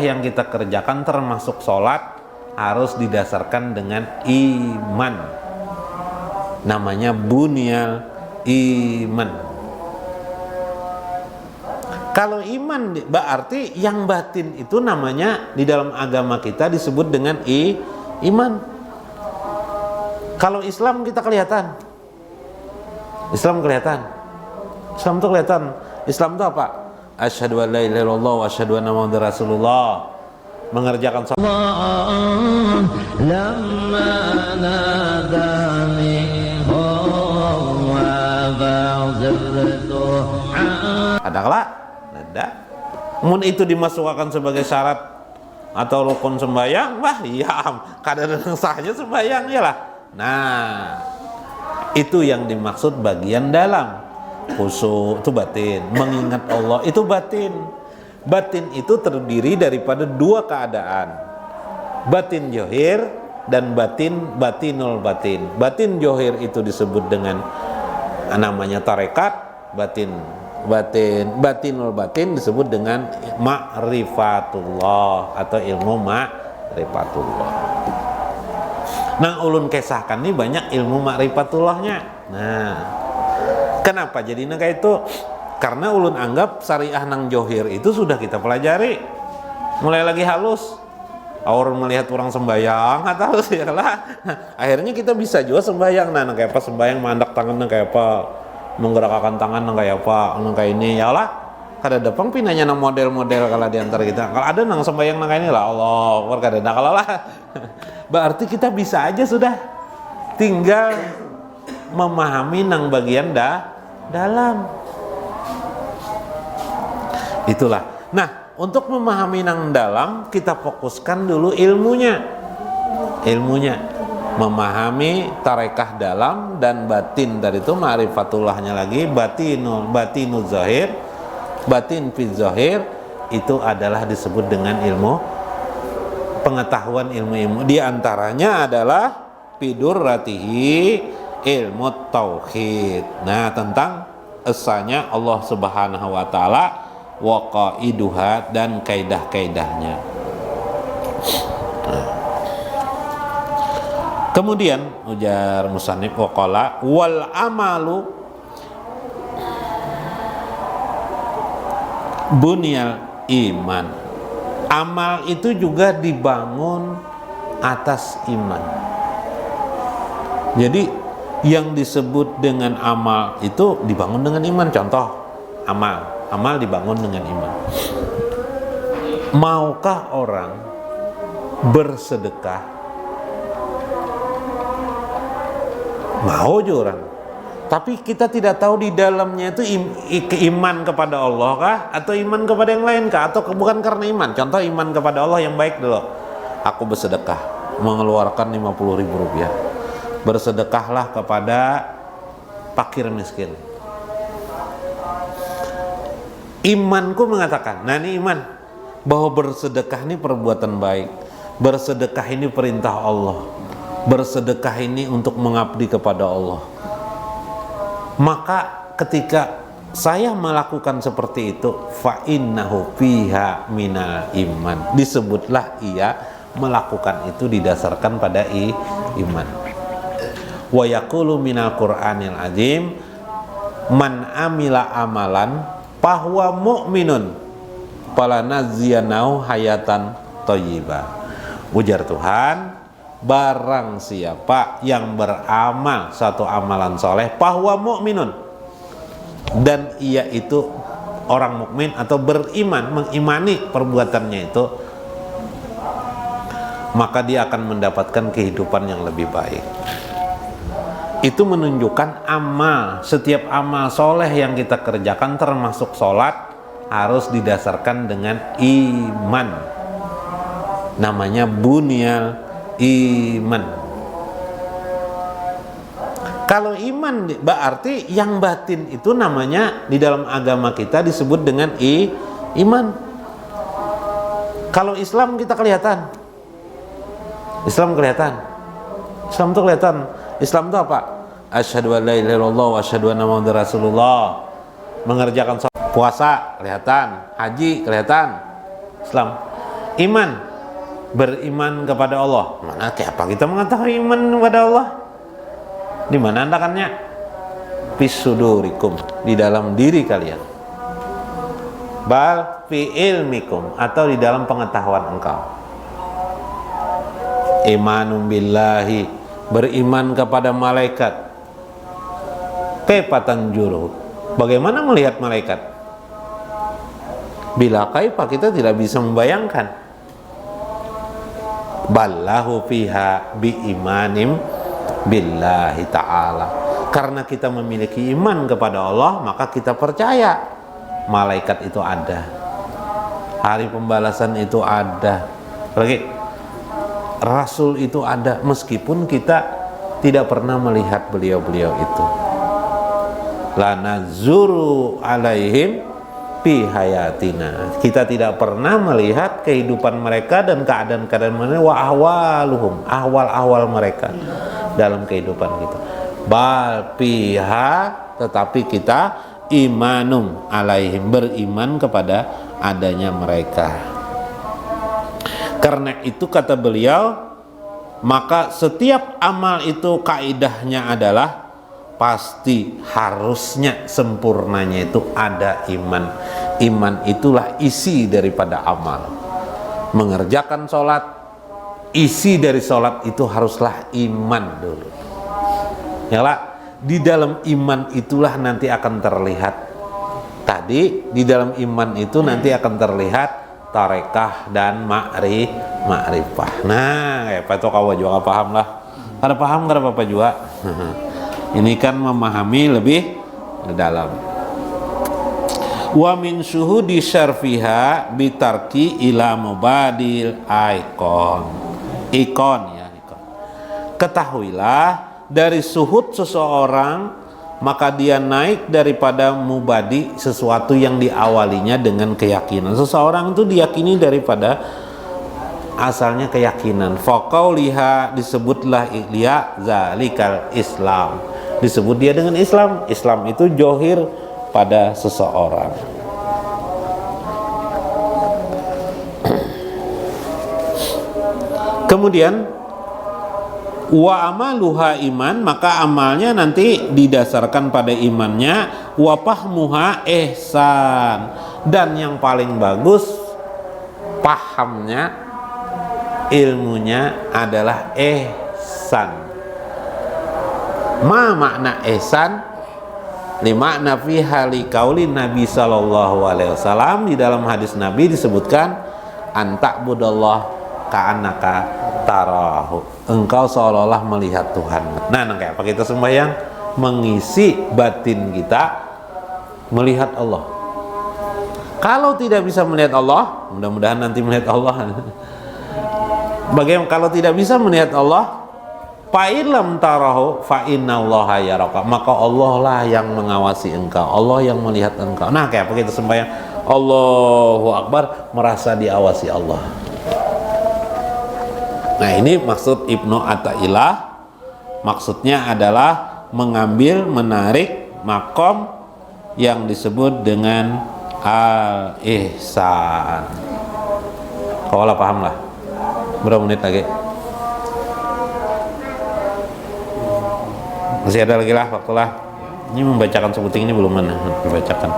yang kita kerjakan termasuk sholat harus didasarkan dengan iman. Namanya bunyal iman. Kalau iman berarti yang batin itu namanya di dalam agama kita disebut dengan iman. Kalau Islam kita kelihatan. Islam kelihatan. Islam itu kelihatan. Islam itu apa? Asyhadu an la ilaha illallah wa asyhadu anna muhammadar rasulullah. Mengerjakan salat. Ada kala? Ada. Mun itu dimasukkan sebagai syarat atau rukun sembahyang, wah iya, kadang-kadang sahnya sembahyang ya lah. Nah, itu yang dimaksud bagian dalam. Khusyuk itu batin, mengingat Allah itu batin. Batin itu terdiri daripada dua keadaan, batin johir dan batinul batin. Batin johir itu disebut dengan namanya tarekat, batinul batin disebut dengan ma'rifatullah atau ilmu ma'rifatullah. Nah, ulun kesahkan ini banyak ilmu ma'rifatullahnya. Nah, kenapa jadi kayak itu? Karena ulun anggap syariah nang johir itu sudah kita pelajari. Mulai lagi halus. Orang melihat orang sembahyang atau ya lah. Akhirnya kita bisa juga sembahyang. Nah, kayak apa sembahyang mandak tangan kayak apa, menggerakkan tangan kayak apa, kayak ini ya lah. Kada depang pinanya nang model-model kalau di antara kita. Kalau ada nang sembahyang nang kayak ini lah Allah, kada ada kalau lah. Berarti kita bisa aja sudah. Tinggal memahami nang bagian dalam. Itulah. Nah, untuk memahami nang dalam kita fokuskan dulu ilmunya. Memahami tarekah dalam dan batin tadi itu ma'rifatullahnya lagi, batinul zahir, batin fi zahir itu adalah disebut dengan ilmu pengetahuan ilmu-ilmu. Di antaranya adalah bidurratihi ilmu tauhid. Nah, tentang esanya Allah Subhanahu wa taala, waqaiduha dan kaidah-kaidahnya. Kemudian ujar musannif waqala wal amalu bunyal iman. Amal itu juga dibangun atas iman. Jadi yang disebut dengan amal itu dibangun dengan iman. Contoh amal dibangun dengan iman. Maukah orang bersedekah? Mau aja orang. Tapi kita tidak tahu di dalamnya itu iman kepada Allah kah? Atau iman kepada yang lain kah? Atau bukan karena iman? Contoh iman kepada Allah yang baik dulu. Aku bersedekah, mengeluarkan 50.000 rupiah. Bersedekahlah kepada fakir miskin. Imanku mengatakan, nah ini iman, bahwa bersedekah ini perbuatan baik, bersedekah ini perintah Allah, bersedekah ini untuk mengabdi kepada Allah. Maka ketika saya melakukan seperti itu, fa innahu fiha minal iman, disebutlah ia melakukan itu didasarkan pada iman. Wa yaqulu minal Qur'anil azim, man amila amalan bahwa mu'minun falanaziyanahu hayatan thayyibah. Ujar Tuhan, barang siapa yang beramal satu amalan soleh bahwa mu'minun, dan ia itu orang mukmin atau beriman, mengimani perbuatannya itu, maka dia akan mendapatkan kehidupan yang lebih baik. Itu menunjukkan amal, setiap amal soleh yang kita kerjakan termasuk sholat harus didasarkan dengan iman. Namanya bunyal iman. Kalau iman berarti yang batin itu namanya di dalam agama kita disebut dengan iman. Kalau Islam kita kelihatan. Islam kelihatan. Islam itu kelihatan. Islam itu apa? Asyhadu an la ilaha illallah wa asyhadu anna muhammadar rasulullah. Mengerjakan puasa kelihatan, haji kelihatan. Islam. Iman, beriman kepada Allah. Mana apa kita mengetahui iman kepada Allah? Di mana andakannya? Fisudurikum, di dalam diri kalian. Bal fi ilmikum, atau di dalam pengetahuan engkau. Imanum billahi, beriman kepada malaikat. Kaifa tanjuru, bagaimana melihat malaikat? Bila kaifa, kita tidak bisa membayangkan. Ballahu fiha bi imanim billahi ta'ala, karena kita memiliki iman kepada Allah, maka kita percaya malaikat itu ada, hari pembalasan itu ada, lagi Rasul itu ada, meskipun kita tidak pernah melihat beliau-beliau itu. La nazuru alaihim fi hayatina, kita tidak pernah melihat kehidupan mereka dan keadaan-keadaan mereka, wa ahwaluhum, ahwal-ahwal mereka dalam kehidupan kita. Bal fiha, tetapi kita imanum alaihim, beriman kepada adanya mereka. Karena itu kata beliau, maka setiap amal itu kaidahnya adalah pasti harusnya sempurnanya itu ada iman. Iman itulah isi daripada amal. Mengerjakan sholat, isi dari sholat itu haruslah iman dulu. Yalah, di dalam iman itulah nanti akan terlihat. Tadi di dalam iman itu nanti akan terlihat tarekah dan ma'rifah. Nah, kayak Pak Kawa juga paham lah. Kada paham kada apa-apa juga. Ini kan memahami lebih dalam. Wa min syuhudi syarfiha bitarki ila mubadil ikon ya, ikon. Ketahuilah, dari suhud seseorang maka dia naik daripada mubadi, sesuatu yang diawalinya dengan keyakinan. Seseorang itu diyakini daripada asalnya keyakinan. Faqauliha, disebutlah dia zalikal Islam, disebut dia dengan Islam. Islam itu johir pada seseorang. Kemudian wa amaluha iman, maka amalnya nanti didasarkan pada imannya. Wa fahmuha ihsan, dan yang paling bagus pahamnya, ilmunya adalah ihsan. Ma makna ihsan? Li makna fi hali qaulin Nabi sallallahu alaihi wasallam, di dalam hadis Nabi disebutkan anta'budallah ka'annaka tarahu, engkau seolah-olah melihat Tuhan. Nah, kayak apa kita sembahyang? Mengisi batin kita melihat Allah. Kalau tidak bisa melihat Allah, mudah-mudahan nanti melihat Allah. Bagaimana kalau tidak bisa melihat Allah? Fa illam tarahu fa innallaha yaraka, maka Allah lah yang mengawasi engkau, Allah yang melihat engkau. Nah, kayak apa kita sembahyang? Allahu Akbar, merasa diawasi Allah. Nah, ini maksud Ibnu Athaillah. Maksudnya adalah mengambil, menarik makom yang disebut dengan al-ihsan. Kau lah paham lah. Berapa menit lagi? Masih ada lagi lah waktu lah. Ini membacakan sebuting ini belum mana dibacakan.